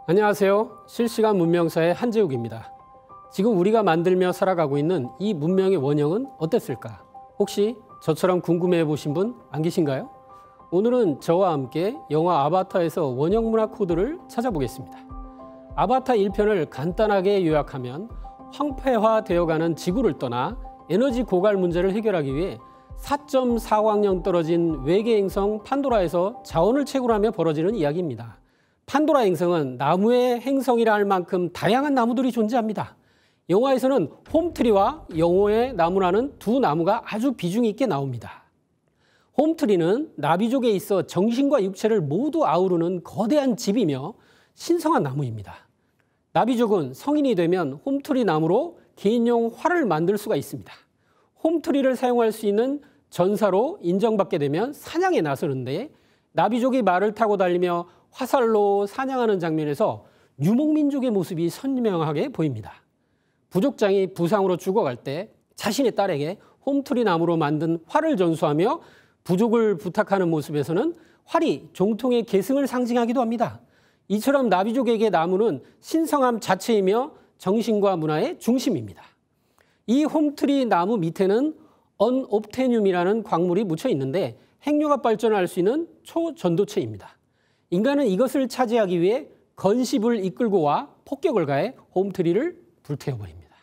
안녕하세요. 실시간 문명사의 한재욱입니다. 지금 우리가 만들며 살아가고 있는 이 문명의 원형은 어땠을까? 혹시 저처럼 궁금해 보신 분 안 계신가요? 오늘은 저와 함께 영화 아바타에서 원형 문화 코드를 찾아보겠습니다. 아바타 1편을 간단하게 요약하면 황폐화되어가는 지구를 떠나 에너지 고갈 문제를 해결하기 위해 4.4광년 떨어진 외계 행성 판도라에서 자원을 채굴하며 벌어지는 이야기입니다. 판도라 행성은 나무의 행성이라 할 만큼 다양한 나무들이 존재합니다. 영화에서는 홈트리와 영혼의 나무라는 두 나무가 아주 비중 있게 나옵니다. 홈트리는 나비족에 있어 정신과 육체를 모두 아우르는 거대한 집이며 신성한 나무입니다. 나비족은 성인이 되면 홈트리 나무로 개인용 활을 만들 수가 있습니다. 홈트리를 사용할 수 있는 전사로 인정받게 되면 사냥에 나서는데 나비족이 말을 타고 달리며 화살로 사냥하는 장면에서 유목민족의 모습이 선명하게 보입니다. 부족장이 부상으로 죽어갈 때 자신의 딸에게 홈트리 나무로 만든 활을 전수하며 부족을 부탁하는 모습에서는 활이 종통의 계승을 상징하기도 합니다. 이처럼 나비족에게 나무는 신성함 자체이며 정신과 문화의 중심입니다. 이 홈트리 나무 밑에는 언옵테늄이라는 광물이 묻혀 있는데 핵융합 발전을 할 수 있는 초전도체입니다. 인간은 이것을 차지하기 위해 건십을 이끌고 와 폭격을 가해 홈트리를 불태워버립니다.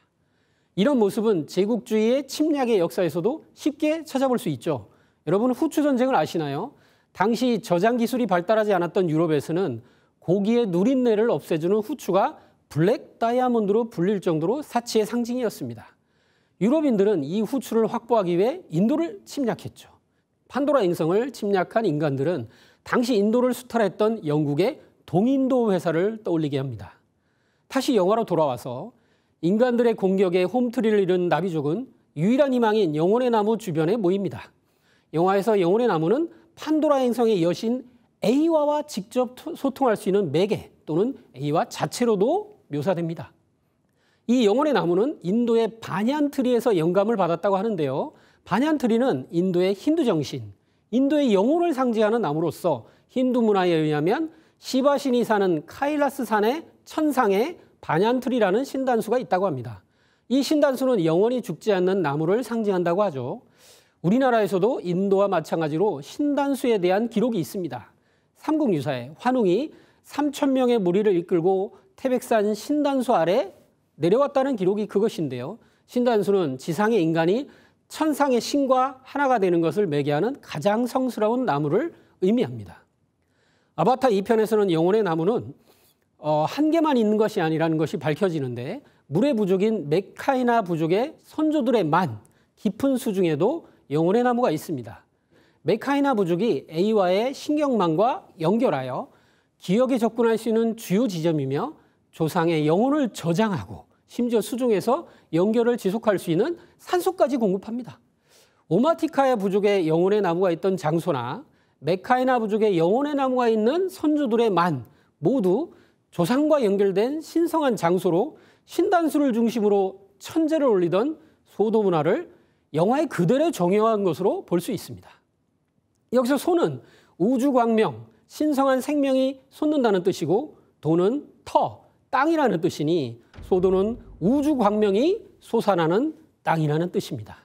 이런 모습은 제국주의의 침략의 역사에서도 쉽게 찾아볼 수 있죠. 여러분 후추 전쟁을 아시나요? 당시 저장 기술이 발달하지 않았던 유럽에서는 고기의 누린내를 없애주는 후추가 블랙 다이아몬드로 불릴 정도로 사치의 상징이었습니다. 유럽인들은 이 후추를 확보하기 위해 인도를 침략했죠. 판도라 행성을 침략한 인간들은 당시 인도를 수탈했던 영국의 동인도 회사를 떠올리게 합니다. 다시 영화로 돌아와서 인간들의 공격에 홈트리를 잃은 나비족은 유일한 희망인 영혼의 나무 주변에 모입니다. 영화에서 영혼의 나무는 판도라 행성의 여신 에이와와 직접 소통할 수 있는 매개 또는 에이와 자체로도 묘사됩니다. 이 영혼의 나무는 인도의 바냔트리에서 영감을 받았다고 하는데요. 바냔트리는 인도의 힌두 정신, 인도의 영혼을 상징하는 나무로서 힌두 문화에 의하면 시바신이 사는 카일라스 산의 천상에 바냔트리라는 신단수가 있다고 합니다. 이 신단수는 영원히 죽지 않는 나무를 상징한다고 하죠. 우리나라에서도 인도와 마찬가지로 신단수에 대한 기록이 있습니다. 삼국유사에 환웅이 3,000명의 무리를 이끌고 태백산 신단수 아래 내려왔다는 기록이 그것인데요. 신단수는 지상의 인간이 천상의 신과 하나가 되는 것을 매개하는 가장 성스러운 나무를 의미합니다. 아바타 2편에서는 영혼의 나무는 한 개만 있는 것이 아니라는 것이 밝혀지는데 물의 부족인 메카이나 부족의 선조들의 만 깊은 수중에도 영혼의 나무가 있습니다. 메카이나 부족이 에이와의 신경망과 연결하여 기억에 접근할 수 있는 주요 지점이며 조상의 영혼을 저장하고 심지어 수중에서 연결을 지속할 수 있는 산소까지 공급합니다. 오마티카야 부족의 영혼의 나무가 있던 장소나 메카이나 부족의 영혼의 나무가 있는 선조들의 만 모두 조상과 연결된 신성한 장소로 신단수를 중심으로 천재를 올리던 소도 문화를 영화에 그대로 정형한 것으로 볼 수 있습니다. 여기서 소는 우주광명, 신성한 생명이 솟는다는 뜻이고 도는 터, 땅이라는 뜻이니 소도는 우주광명이 솟아나는 땅이라는 뜻입니다.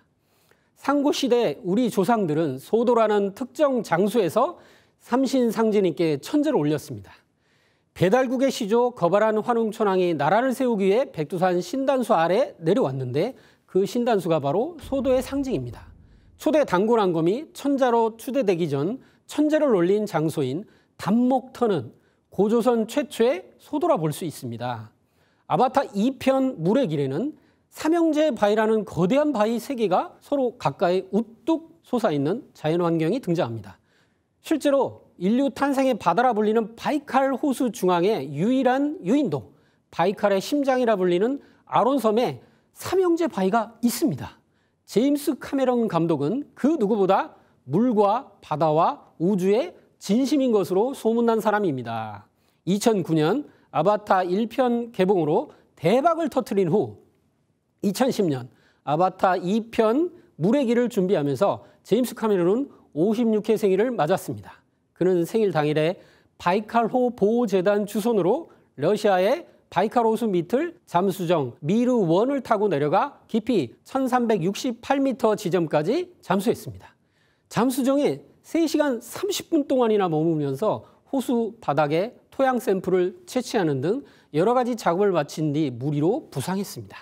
상고시대 우리 조상들은 소도라는 특정 장소에서 삼신상진 있게 천재를 올렸습니다. 배달국의 시조 거발한 환웅천왕이 나라를 세우기 위해 백두산 신단수 아래 내려왔는데 그 신단수가 바로 소도의 상징입니다. 초대 단골왕검이 천자로 추대되기 전 천재를 올린 장소인 단목터는 고조선 최초의 소도라 볼 수 있습니다. 아바타 2편 물의 길에는 삼형제 바위라는 거대한 바위 3개가 서로 가까이 우뚝 솟아있는 자연환경이 등장합니다. 실제로 인류 탄생의 바다라 불리는 바이칼 호수 중앙의 유일한 유인도, 바이칼의 심장이라 불리는 아론섬에 삼형제 바위가 있습니다. 제임스 카메론 감독은 그 누구보다 물과 바다와 우주의 진심인 것으로 소문난 사람입니다. 2009년 아바타 1편 개봉으로 대박을 터뜨린 후 2010년 아바타 2편 물의 길을 준비하면서 제임스 카메론은 56회 생일을 맞았습니다. 그는 생일 당일에 바이칼호 보호재단 주선으로 러시아의 바이칼 호수 밑을 잠수정 미르-1을 타고 내려가 깊이 1368m 지점까지 잠수했습니다. 잠수정에 3시간 30분 동안이나 머무면서 호수 바닥에 토양 샘플을 채취하는 등 여러 가지 작업을 마친 뒤 무리로 부상했습니다.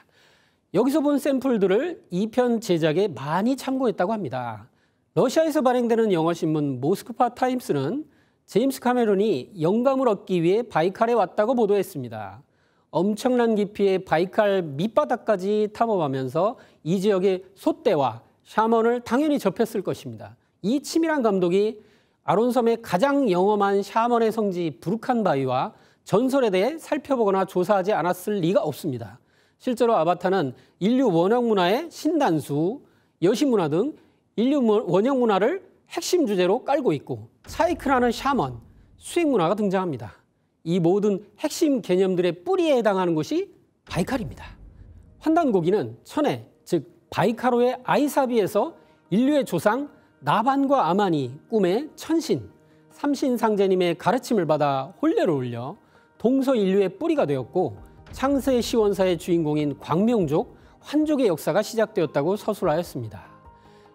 여기서 본 샘플들을 2편 제작에 많이 참고했다고 합니다. 러시아에서 발행되는 영어신문 모스크바 타임스는 제임스 카메론이 영감을 얻기 위해 바이칼에 왔다고 보도했습니다. 엄청난 깊이의 바이칼 밑바닥까지 탐험하면서 이 지역의 소떼와 샤먼을 당연히 접했을 것입니다. 이 치밀한 감독이 아론섬의 가장 영험한 샤먼의 성지 부르칸 바위와 전설에 대해 살펴보거나 조사하지 않았을 리가 없습니다. 실제로 아바타는 인류 원형 문화의 신단수, 여신문화 등 인류 원형 문화를 핵심 주제로 깔고 있고 차이크라는 샤먼, 수행문화가 등장합니다. 이 모든 핵심 개념들의 뿌리에 해당하는 곳이 바이칼입니다. 환단고기는 천해, 즉 바이칼호의 아이사비에서 인류의 조상 나반과 아만이 꿈에 천신, 삼신상제님의 가르침을 받아 혼례를 올려 동서인류의 뿌리가 되었고 창세의 시원사의 주인공인 광명족, 환족의 역사가 시작되었다고 서술하였습니다.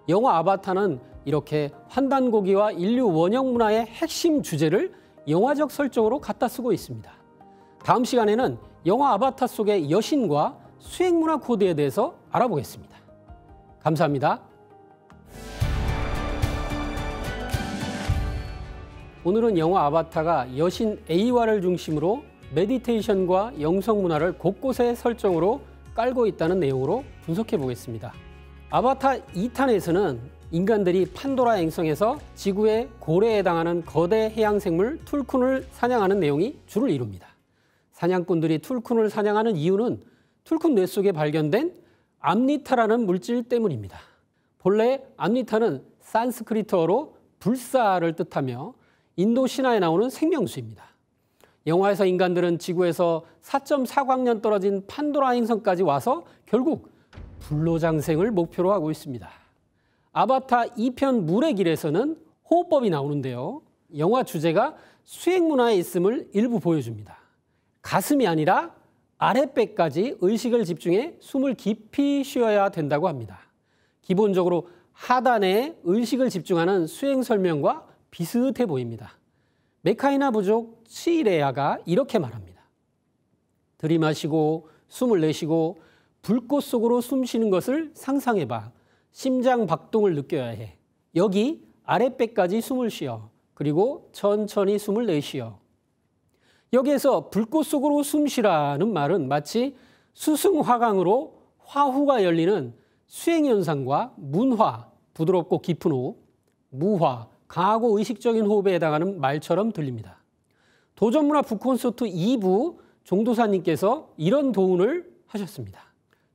영화 아바타는 이렇게 환단고기와 인류 원형 문화의 핵심 주제를 영화적 설정으로 갖다 쓰고 있습니다. 다음 시간에는 영화 아바타 속의 여신과 수행문화 코드에 대해서 알아보겠습니다. 감사합니다. 오늘은 영화 아바타가 여신 에이와를 중심으로 메디테이션과 영성문화를 곳곳에 설정으로 깔고 있다는 내용으로 분석해 보겠습니다. 아바타 2탄에서는 인간들이 판도라 행성에서 지구의 고래에 해당하는 거대 해양생물 툴쿤을 사냥하는 내용이 주를 이룹니다. 사냥꾼들이 툴쿤을 사냥하는 이유는 툴쿤 뇌 속에 발견된 암니타라는 물질 때문입니다. 본래 암니타는 산스크리트어로 불사를 뜻하며 인도 신화에 나오는 생명수입니다. 영화에서 인간들은 지구에서 4.4광년 떨어진 판도라 행성까지 와서 결국 불로장생을 목표로 하고 있습니다. 아바타 2편 물의 길에서는 호흡법이 나오는데요. 영화 주제가 수행문화에 있음을 일부 보여줍니다. 가슴이 아니라 아랫배까지 의식을 집중해 숨을 깊이 쉬어야 된다고 합니다. 기본적으로 하단에 의식을 집중하는 수행 설명과 비슷해 보입니다. 메카이나 부족 치레야가 이렇게 말합니다. 들이마시고 숨을 내쉬고 불꽃 속으로 숨 쉬는 것을 상상해봐. 심장 박동을 느껴야 해. 여기 아랫배까지 숨을 쉬어. 그리고 천천히 숨을 내쉬어. 여기에서 불꽃 속으로 숨 쉬라는 말은 마치 수승화강으로 화후가 열리는 수행현상과 문화, 부드럽고 깊은 호흡, 무화, 강하고 의식적인 호흡에 해당하는 말처럼 들립니다. 도전문화 북콘서트 2부 종도사님께서 이런 도훈을 하셨습니다.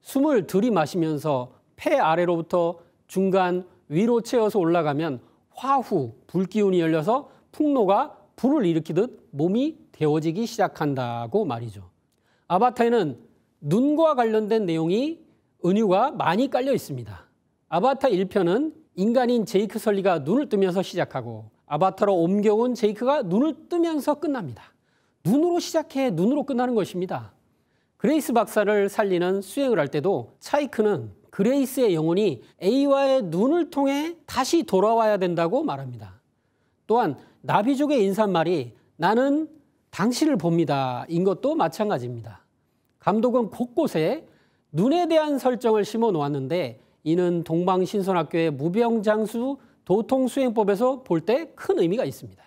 숨을 들이마시면서 폐 아래로부터 중간 위로 채워서 올라가면 화후, 불기운이 열려서 풍로가 불을 일으키듯 몸이 데워지기 시작한다고 말이죠. 아바타에는 눈과 관련된 내용이 은유가 많이 깔려 있습니다. 아바타 1편은 인간인 제이크 설리가 눈을 뜨면서 시작하고 아바타로 옮겨온 제이크가 눈을 뜨면서 끝납니다. 눈으로 시작해 눈으로 끝나는 것입니다. 그레이스 박사를 살리는 수행을 할 때도 차이크는 그레이스의 영혼이 에이와의 눈을 통해 다시 돌아와야 된다고 말합니다. 또한 나비족의 인사말이 나는 당신을 봅니다. 인 것도 마찬가지입니다. 감독은 곳곳에 눈에 대한 설정을 심어 놓았는데 이는 동방신선학교의 무병장수 도통수행법에서 볼 때 큰 의미가 있습니다.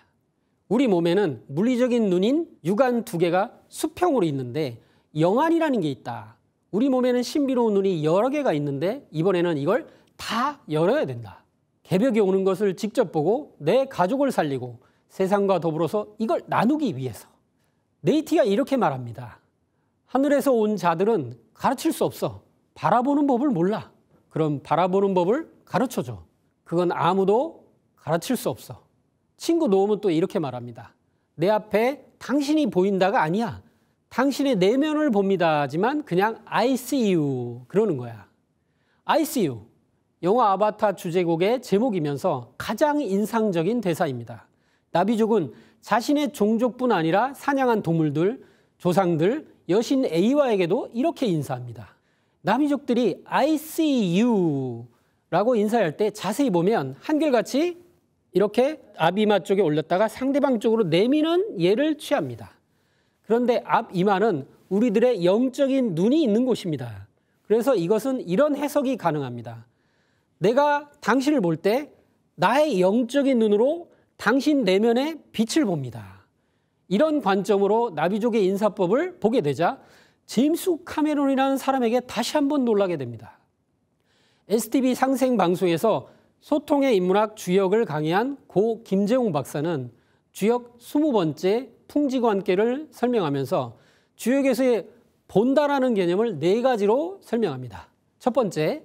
우리 몸에는 물리적인 눈인 육안 2개가 수평으로 있는데 영안이라는 게 있다. 우리 몸에는 신비로운 눈이 여러 개가 있는데 이번에는 이걸 다 열어야 된다. 개벽이 오는 것을 직접 보고 내 가족을 살리고 세상과 더불어서 이걸 나누기 위해서. 네이티가 이렇게 말합니다. 하늘에서 온 자들은 가르칠 수 없어. 바라보는 법을 몰라. 그럼 바라보는 법을 가르쳐줘. 그건 아무도 가르칠 수 없어. 친구 노음은 또 이렇게 말합니다. 내 앞에 당신이 보인다가 아니야. 당신의 내면을 봅니다. 하지만 그냥 I see you 그러는 거야. I see you. 영화 아바타 주제곡의 제목이면서 가장 인상적인 대사입니다. 나비족은 자신의 종족뿐 아니라 사냥한 동물들, 조상들 여신 에이와에게도 이렇게 인사합니다. 나미족들이 I see you 라고 인사할 때 자세히 보면 한결같이 이렇게 앞이마 쪽에 올렸다가 상대방 쪽으로 내미는 예를 취합니다. 그런데 앞이마는 우리들의 영적인 눈이 있는 곳입니다. 그래서 이것은 이런 해석이 가능합니다. 내가 당신을 볼 때 나의 영적인 눈으로 당신 내면의 빛을 봅니다. 이런 관점으로 나비족의 인사법을 보게 되자 제임스 카메론이라는 사람에게 다시 한번 놀라게 됩니다. STV 상생방송에서 소통의 인문학 주역을 강의한 고 김재웅 박사는 주역 20번째 풍지관계를 설명하면서 주역에서의 본다라는 개념을 4가지로 설명합니다. 첫 번째,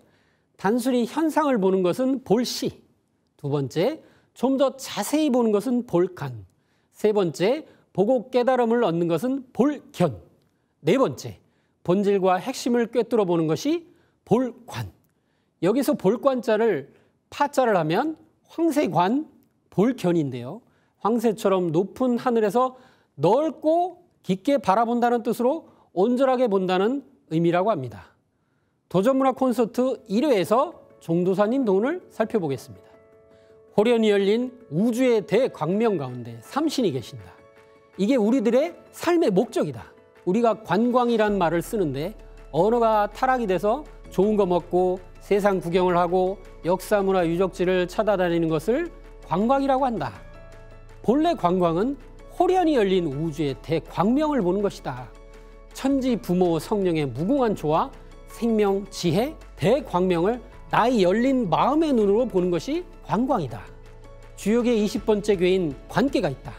단순히 현상을 보는 것은 볼시. 두 번째, 좀 더 자세히 보는 것은 볼간. 세 번째, 보고 깨달음을 얻는 것은 볼견. 네 번째, 본질과 핵심을 꿰뚫어 보는 것이 볼관. 여기서 볼관자를 파자를 하면 황새관, 볼견인데요. 황새처럼 높은 하늘에서 넓고 깊게 바라본다는 뜻으로 온전하게 본다는 의미라고 합니다. 도전문학 콘서트 1회에서 종도사님 도훈을 살펴보겠습니다. 호련히 열린 우주의 대광명 가운데 삼신이 계신다. 이게 우리들의 삶의 목적이다. 우리가 관광이란 말을 쓰는데 언어가 타락이 돼서 좋은 거 먹고 세상 구경을 하고 역사문화 유적지를 찾아다니는 것을 관광이라고 한다. 본래 관광은 호련히 열린 우주의 대광명을 보는 것이다. 천지 부모 성령의 무궁한 조화, 생명, 지혜, 대광명을 나의 열린 마음의 눈으로 보는 것이 관광이다. 주역의 20번째 괴인 관계가 있다.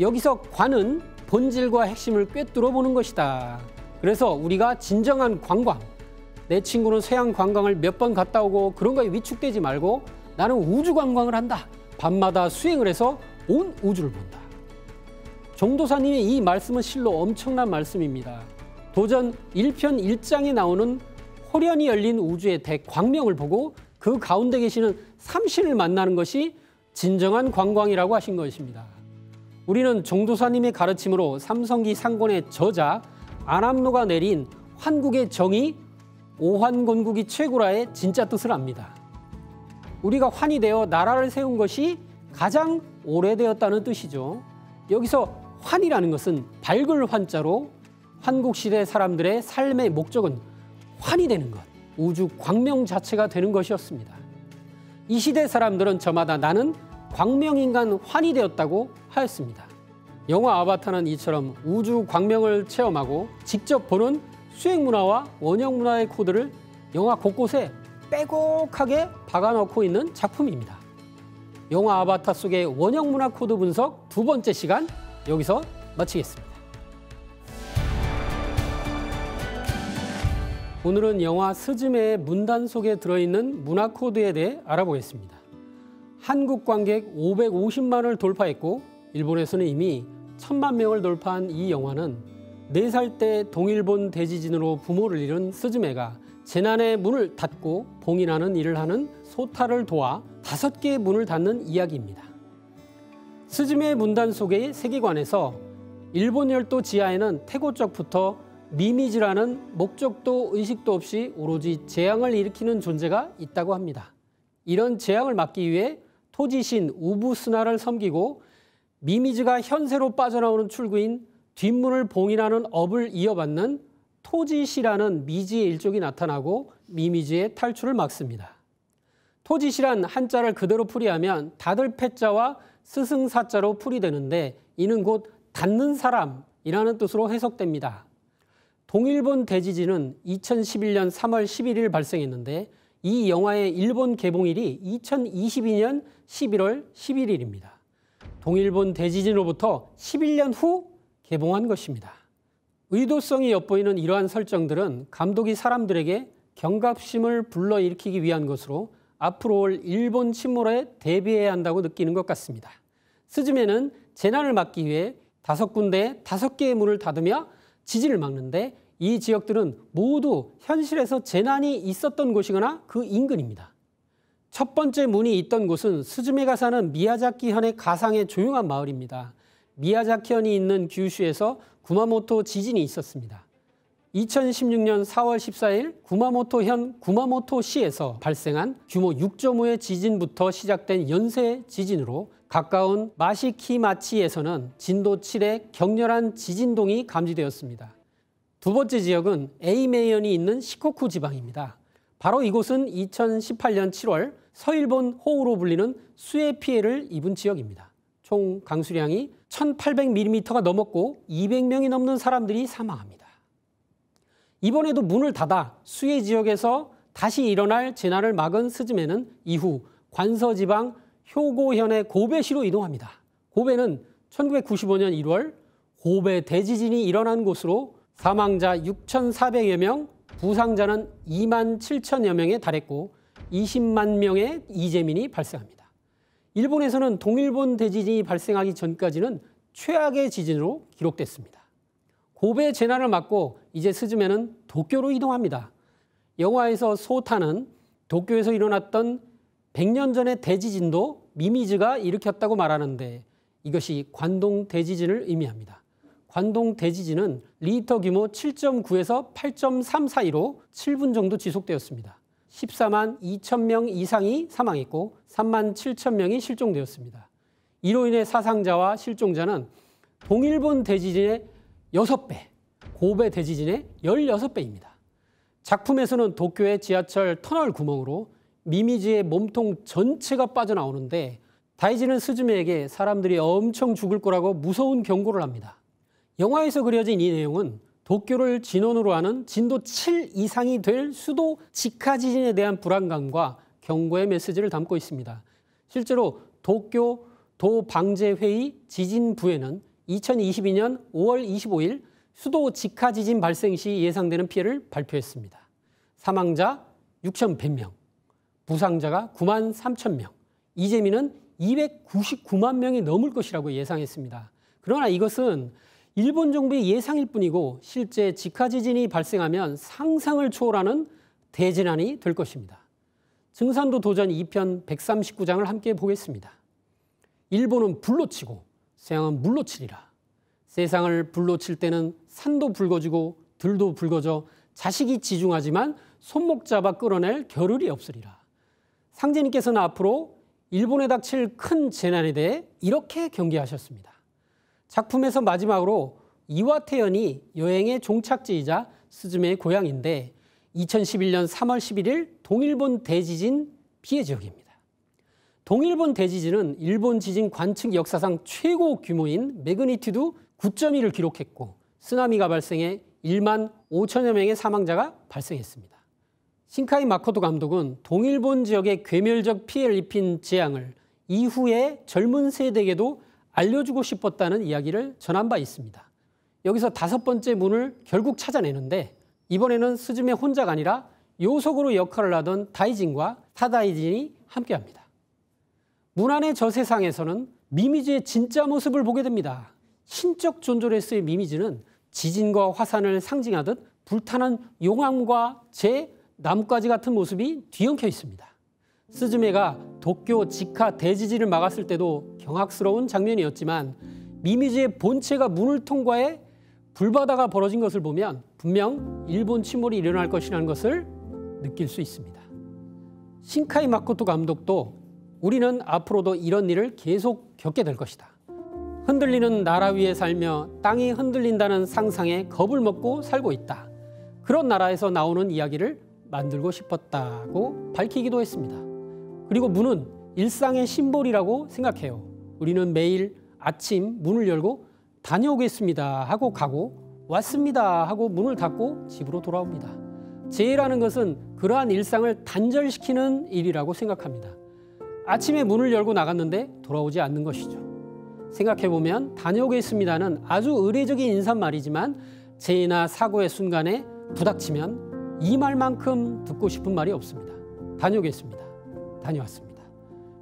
여기서 관은 본질과 핵심을 꿰뚫어 보는 것이다. 그래서 우리가 진정한 관광, 내 친구는 서양 관광을 몇 번 갔다 오고 그런 거에 위축되지 말고 나는 우주 관광을 한다. 밤마다 수행을 해서 온 우주를 본다. 종도사님의 이 말씀은 실로 엄청난 말씀입니다. 도전 1편 1장에 나오는 호련히 열린 우주의 대광명을 보고 그 가운데 계시는 삼신을 만나는 것이 진정한 관광이라고 하신 것입니다. 우리는 종도사님의 가르침으로 삼성기 상권의 저자 안암로가 내린 환국의 정의, 오환건국이 최고라의 진짜 뜻을 압니다. 우리가 환이 되어 나라를 세운 것이 가장 오래되었다는 뜻이죠. 여기서 환이라는 것은 밝을 환자로 환국시대 사람들의 삶의 목적은 환이 되는 것, 우주 광명 자체가 되는 것이었습니다. 이 시대 사람들은 저마다 나는 광명인간 환이 되었다고 하였습니다. 영화 아바타는 이처럼 우주 광명을 체험하고 직접 보는 수행문화와 원형문화의 코드를 영화 곳곳에 빼곡하게 박아넣고 있는 작품입니다. 영화 아바타 속의 원형문화 코드 분석 2번째 시간 여기서 마치겠습니다. 오늘은 영화 스즈메의 문단 속에 들어있는 문화 코드에 대해 알아보겠습니다. 한국 관객 550만을 돌파했고 일본에서는 이미 1000만 명을 돌파한 이 영화는 4살 때 동일본 대지진으로 부모를 잃은 스즈메가 재난의 문을 닫고 봉인하는 일을 하는 소타를 도와 5개의 문을 닫는 이야기입니다. 스즈메의 문단 속의 세계관에서 일본 열도 지하에는 태고적부터 미미즈라는 목적도 의식도 없이 오로지 재앙을 일으키는 존재가 있다고 합니다. 이런 재앙을 막기 위해 토지신 우부스나를 섬기고 미미즈가 현세로 빠져나오는 출구인 뒷문을 봉인하는 업을 이어받는 토지시라는 미지의 일족이 나타나고 미미즈의 탈출을 막습니다. 토지시란 한자를 그대로 풀이하면 닫을 패자와 스승사자로 풀이되는데 이는 곧 닫는 사람이라는 뜻으로 해석됩니다. 동일본 대지진은 2011년 3월 11일 발생했는데 이 영화의 일본 개봉일이 2022년 11월 11일입니다. 동일본 대지진으로부터 11년 후 개봉한 것입니다. 의도성이 엿보이는 이러한 설정들은 감독이 사람들에게 경각심을 불러일으키기 위한 것으로 앞으로 올 일본 침몰에 대비해야 한다고 느끼는 것 같습니다. 스즈메는 재난을 막기 위해 5군데 5개의 문을 닫으며 지진을 막는데 이 지역들은 모두 현실에서 재난이 있었던 곳이거나 그 인근입니다. 첫 번째 문이 있던 곳은 스즈메가 사는 미야자키현의 가상의 조용한 마을입니다. 미야자키현이 있는 규슈에서 구마모토 지진이 있었습니다. 2016년 4월 14일 구마모토현 구마모토시에서 발생한 규모 6.5의 지진부터 시작된 연쇄 지진으로 가까운 마시키마치에서는 진도 7의 격렬한 지진동이 감지되었습니다. 두 번째 지역은 에이메현이 있는 시코쿠 지방입니다. 바로 이곳은 2018년 7월 서일본 호우로 불리는 수해 피해를 입은 지역입니다. 총 강수량이 1800mm가 넘었고 200명이 넘는 사람들이 사망합니다. 이번에도 문을 닫아 수해 지역에서 다시 일어날 재난을 막은 스즈메는 이후 관서지방 효고현의 고베시로 이동합니다. 고베는 1995년 1월 고베 대지진이 일어난 곳으로 사망자 6,400여 명, 부상자는 2만 7천여 명에 달했고 20만 명의 이재민이 발생합니다. 일본에서는 동일본 대지진이 발생하기 전까지는 최악의 지진으로 기록됐습니다. 고베 재난을 막고 이제 스즈메는 도쿄로 이동합니다. 영화에서 소타는 도쿄에서 일어났던 100년 전의 대지진도 미미즈가 일으켰다고 말하는데 이것이 관동 대지진을 의미합니다. 관동 대지진은 리히터 규모 7.9에서 8.3 사이로 7분 정도 지속되었습니다. 14만 2천 명 이상이 사망했고 3만 7천 명이 실종되었습니다. 이로 인해 사상자와 실종자는 동일본 대지진의 6배, 고베 대지진의 16배입니다. 작품에서는 도쿄의 지하철 터널 구멍으로 미미즈의 몸통 전체가 빠져나오는데 다이지는 스즈메에게 사람들이 엄청 죽을 거라고 무서운 경고를 합니다. 영화에서 그려진 이 내용은 도쿄를 진원으로 하는 진도 7 이상이 될 수도 지카 지진에 대한 불안감과 경고의 메시지를 담고 있습니다. 실제로 도쿄 도방재회의 지진부에는 2022년 5월 25일 수도 지카 지진 발생 시 예상되는 피해를 발표했습니다. 사망자 6,100명, 부상자가 9만 3천 명, 이재민은 299만 명이 넘을 것이라고 예상했습니다. 그러나 이것은 일본 정부의 예상일 뿐이고 실제 지카 지진이 발생하면 상상을 초월하는 대재난이 될 것입니다. 증산도 도전 2편 139장을 함께 보겠습니다. 일본은 불로 치고 서양은 물로 치리라. 세상을 불로 칠 때는 산도 붉어지고 들도 붉어져 자식이 지중하지만 손목 잡아 끌어낼 겨를이 없으리라. 상제님께서는 앞으로 일본에 닥칠 큰 재난에 대해 이렇게 경계하셨습니다. 작품에서 마지막으로 이와테현이 여행의 종착지이자 스즈메의 고향인데 2011년 3월 11일 동일본 대지진 피해 지역입니다. 동일본 대지진은 일본 지진 관측 역사상 최고 규모인 매그니튜드 9.1을 기록했고 쓰나미가 발생해 1만 5천여 명의 사망자가 발생했습니다. 신카이 마코토 감독은 동일본 지역에 괴멸적 피해를 입힌 재앙을 이후의 젊은 세대에게도 알려주고 싶었다는 이야기를 전한 바 있습니다. 여기서 5번째 문을 결국 찾아내는데 이번에는 스즈메 혼자가 아니라 요석으로 역할을 하던 다이진과 타다이진이 함께합니다. 문 안의 저 세상에서는 미미즈의 진짜 모습을 보게 됩니다. 신적 존재로서의 미미즈는 지진과 화산을 상징하듯 불타는 용암과 재, 나뭇가지 같은 모습이 뒤엉켜 있습니다. 스즈메가 도쿄 지카 대지진을 막았을 때도 경악스러운 장면이었지만 미미즈의 본체가 문을 통과해 불바다가 벌어진 것을 보면 분명 일본 침몰이 일어날 것이라는 것을 느낄 수 있습니다. 신카이 마코토 감독도 우리는 앞으로도 이런 일을 계속 겪게 될 것이다. 흔들리는 나라 위에 살며 땅이 흔들린다는 상상에 겁을 먹고 살고 있다. 그런 나라에서 나오는 이야기를 만들고 싶었다고 밝히기도 했습니다. 그리고 문은 일상의 심볼이라고 생각해요. 우리는 매일 아침 문을 열고 다녀오겠습니다 하고 가고 왔습니다 하고 문을 닫고 집으로 돌아옵니다. 재해라는 것은 그러한 일상을 단절시키는 일이라고 생각합니다. 아침에 문을 열고 나갔는데 돌아오지 않는 것이죠. 생각해보면 다녀오겠습니다는 아주 의례적인 인사말이지만 재해나 사고의 순간에 부닥치면 이 말만큼 듣고 싶은 말이 없습니다. 다녀오겠습니다. 다녀왔습니다.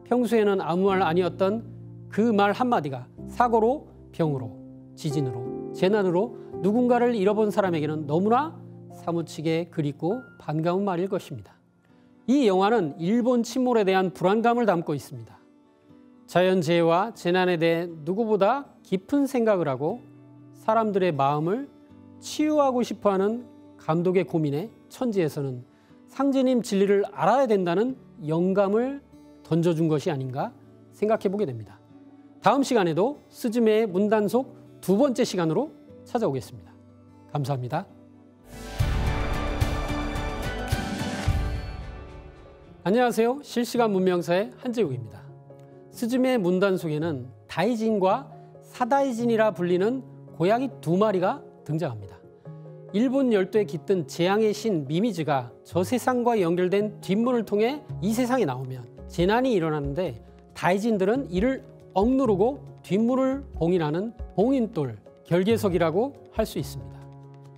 평소에는 아무 말 아니었던 그 말 한마디가 사고로, 병으로, 지진으로, 재난으로 누군가를 잃어본 사람에게는 너무나 사무치게 그립고 반가운 말일 것입니다. 이 영화는 일본 침몰에 대한 불안감을 담고 있습니다. 자연재해와 재난에 대해 누구보다 깊은 생각을 하고 사람들의 마음을 치유하고 싶어하는 감독의 고민에 천지에서는 상제님 진리를 알아야 된다는 영감을 던져준 것이 아닌가 생각해 보게 됩니다. 다음 시간에도 스즈메의 문단속 2번째 시간으로 찾아오겠습니다. 감사합니다. 안녕하세요. 실시간 문명사의 한재욱입니다. 스즈메의 문단속에는 다이진과 사다이진이라 불리는 고양이 2마리가 등장합니다. 일본 열도에 깃든 재앙의 신 미미즈가 저 세상과 연결된 뒷문을 통해 이 세상에 나오면 재난이 일어나는데 다이진들은 이를 억누르고 뒷문을 봉인하는 봉인돌, 결계석이라고 할 수 있습니다.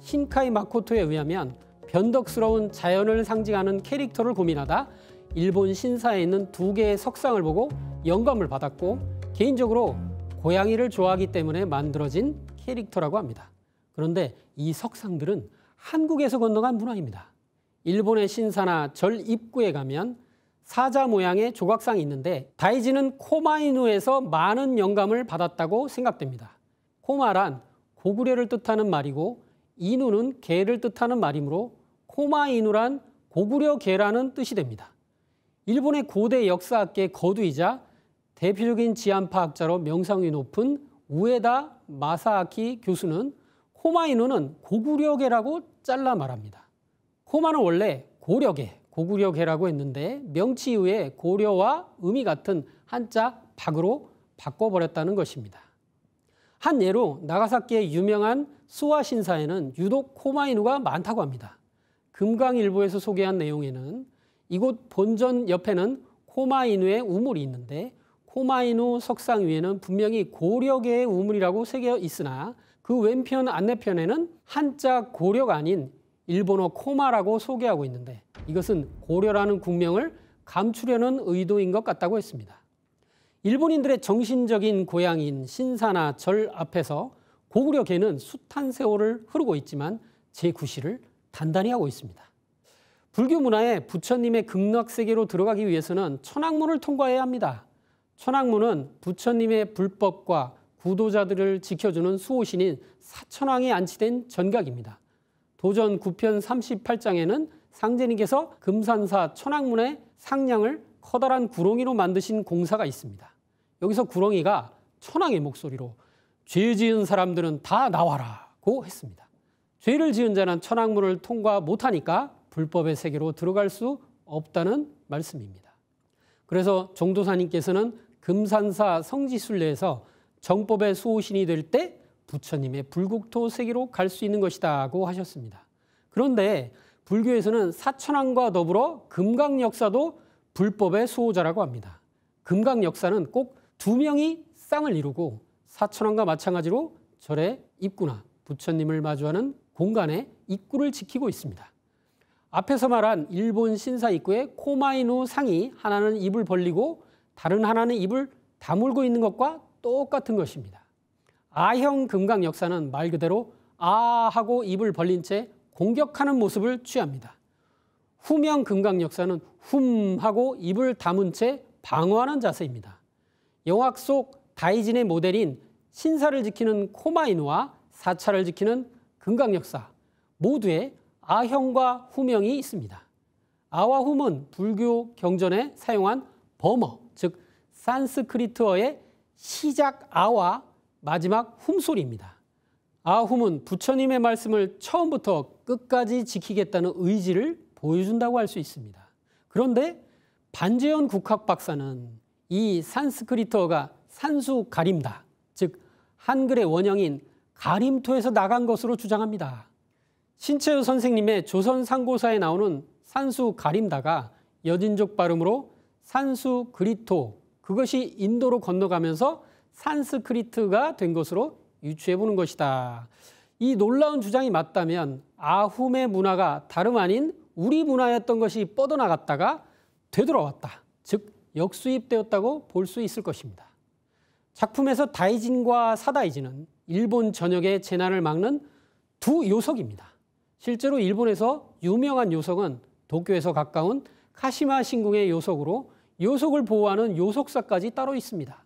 신카이 마코토에 의하면 변덕스러운 자연을 상징하는 캐릭터를 고민하다 일본 신사에 있는 2개의 석상을 보고 영감을 받았고 개인적으로 고양이를 좋아하기 때문에 만들어진 캐릭터라고 합니다. 그런데 이 석상들은 한국에서 건너간 문화입니다. 일본의 신사나 절 입구에 가면 사자 모양의 조각상이 있는데 다이지는 코마이누에서 많은 영감을 받았다고 생각됩니다. 코마란 고구려를 뜻하는 말이고 이누는 개를 뜻하는 말이므로 코마이누란 고구려 개라는 뜻이 됩니다. 일본의 고대 역사학계의 거두이자 대표적인 지안파학자로 명성이 높은 우에다 마사아키 교수는 코마이누는 고구려개라고 잘라 말합니다. 코마는 원래 고려개, 고구려개라고 했는데 명치 이후에 고려와 음이 같은 한자 박으로 바꿔버렸다는 것입니다. 한 예로 나가사키의 유명한 스와 신사에는 유독 코마이누가 많다고 합니다. 금강일보에서 소개한 내용에는 이곳 본전 옆에는 코마이누의 우물이 있는데 코마이누 석상 위에는 분명히 고려계의 우물이라고 새겨 있으나 그 왼편 안내편에는 한자 고려가 아닌 일본어 코마라고 소개하고 있는데 이것은 고려라는 국명을 감추려는 의도인 것 같다고 했습니다. 일본인들의 정신적인 고향인 신사나 절 앞에서 고구려계는 숱한 세월을 흐르고 있지만 제9시를 단단히 하고 있습니다. 불교 문화에 부처님의 극락세계로 들어가기 위해서는 천왕문을 통과해야 합니다. 천왕문은 부처님의 불법과 구도자들을 지켜주는 수호신인 사천왕이 안치된 전각입니다. 도전 9편 38장에는 상제님께서 금산사 천왕문의 상량을 커다란 구렁이로 만드신 공사가 있습니다. 여기서 구렁이가 천왕의 목소리로 죄 지은 사람들은 다 나와라고 했습니다. 죄를 지은 자는 천왕문을 통과 못하니까 불법의 세계로 들어갈 수 없다는 말씀입니다. 그래서 정도사님께서는 금산사 성지순례에서 정법의 수호신이 될 때 부처님의 불국토 세계로 갈 수 있는 것이다고 하셨습니다. 그런데 불교에서는 사천왕과 더불어 금강역사도 불법의 수호자라고 합니다. 금강역사는 꼭 2명이 쌍을 이루고 사천왕과 마찬가지로 절의 입구나 부처님을 마주하는 공간의 입구를 지키고 있습니다. 앞에서 말한 일본 신사 입구에 코마이누 상이 하나는 입을 벌리고 다른 하나는 입을 다물고 있는 것과 똑같은 것입니다. 아형 금강 역사는 말 그대로 아 하고 입을 벌린 채 공격하는 모습을 취합니다. 후명 금강 역사는 훔 하고 입을 다문 채 방어하는 자세입니다. 영화 속 다이진의 모델인 신사를 지키는 코마이누와 사찰을 지키는 금강 역사 모두에 아형과 후명이 있습니다. 아와 훔은 불교 경전에 사용한 버머, 즉 산스크리트어의 시작 아와 마지막 훔소리입니다. 아훔은 부처님의 말씀을 처음부터 끝까지 지키겠다는 의지를 보여준다고 할 수 있습니다. 그런데 반재현 국학 박사는 이 산스크리트어가 산수 가림다, 즉 한글의 원형인 가림토에서 나간 것으로 주장합니다. 신채우 선생님의 조선 상고사에 나오는 산수 가림다가 여진족 발음으로 산수 그리토, 그것이 인도로 건너가면서 산스크리트가 된 것으로 유추해 보는 것이다. 이 놀라운 주장이 맞다면 아훔의 문화가 다름 아닌 우리 문화였던 것이 뻗어나갔다가 되돌아왔다, 즉 역수입되었다고 볼 수 있을 것입니다. 작품에서 다이진과 사다이진은 일본 전역의 재난을 막는 두 요석입니다. 실제로 일본에서 유명한 요석은 도쿄에서 가까운 카시마 신궁의 요석으로 요석을 보호하는 요석사까지 따로 있습니다.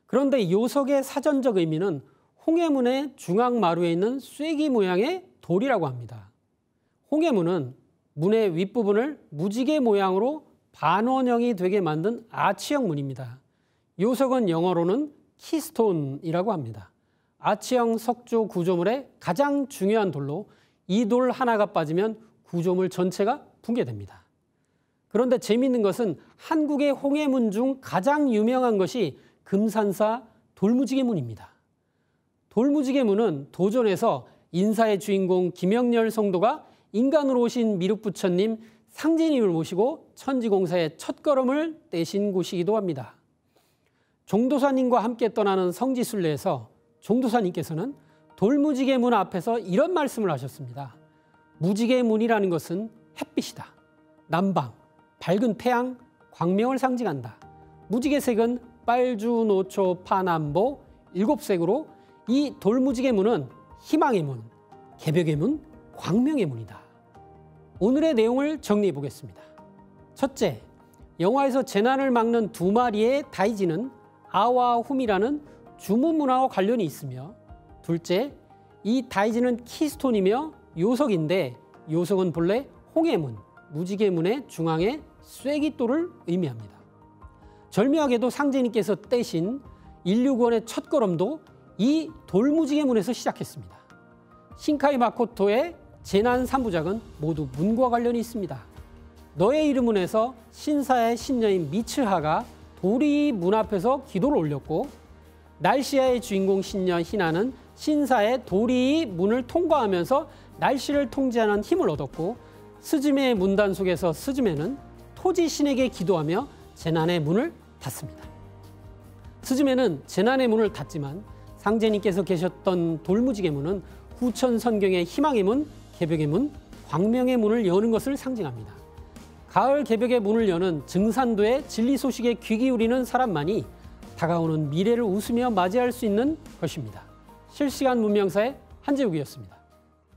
그런데 요석의 사전적 의미는 홍해문의 중앙마루에 있는 쐐기 모양의 돌이라고 합니다. 홍해문은 문의 윗부분을 무지개 모양으로 반원형이 되게 만든 아치형 문입니다. 요석은 영어로는 키스톤이라고 합니다. 아치형 석조 구조물의 가장 중요한 돌로 이 돌 하나가 빠지면 구조물 전체가 붕괴됩니다. 그런데 재미있는 것은 한국의 홍해문 중 가장 유명한 것이 금산사 돌무지개문입니다. 돌무지개문은 도전에서 인사의 주인공 김영렬 성도가 인간으로 오신 미륵부처님 상제님을 모시고 천지공사의 첫걸음을 떼신 곳이기도 합니다. 종도사님과 함께 떠나는 성지순례에서 종도사님께서는 돌무지개문 앞에서 이런 말씀을 하셨습니다. 무지개문이라는 것은 햇빛이다. 남방, 밝은 태양, 광명을 상징한다. 무지개색은 빨주, 노초, 파남보 7색으로 이 돌무지개문은 희망의 문, 개벽의 문, 광명의 문이다. 오늘의 내용을 정리해 보겠습니다. 첫째, 영화에서 재난을 막는 2마리의 다이지는 아와 훔이라는 주문 문화와 관련이 있으며, 둘째, 이 다이지는 키스톤이며 요석인데 요석은 본래 홍해문, 무지개문의 중앙에 쐐기돌을 의미합니다. 절묘하게도 상제님께서 떼신 인류구원의 첫걸음도 이 돌무지개문에서 시작했습니다. 신카이 마코토의 재난 3부작은 모두 문과 관련이 있습니다. 너의 이름은에서 신사의 신녀인 미츠하가 도리 문 앞에서 기도를 올렸고, 날씨아의 주인공 신녀 희나는 신사의 도리 문을 통과하면서 날씨를 통제하는 힘을 얻었고, 스즈메의 문단 속에서 스즈메는 토지 신에게 기도하며 재난의 문을 닫습니다. 스즈메는 재난의 문을 닫지만 상제님께서 계셨던 돌무지개문은 후천선경의 희망의 문, 개벽의 문, 광명의 문을 여는 것을 상징합니다. 가을 개벽의 문을 여는 증산도의 진리 소식에 귀 기울이는 사람만이 다가오는 미래를 웃으며 맞이할 수 있는 것입니다. 실시간 문명사의 한재욱이었습니다.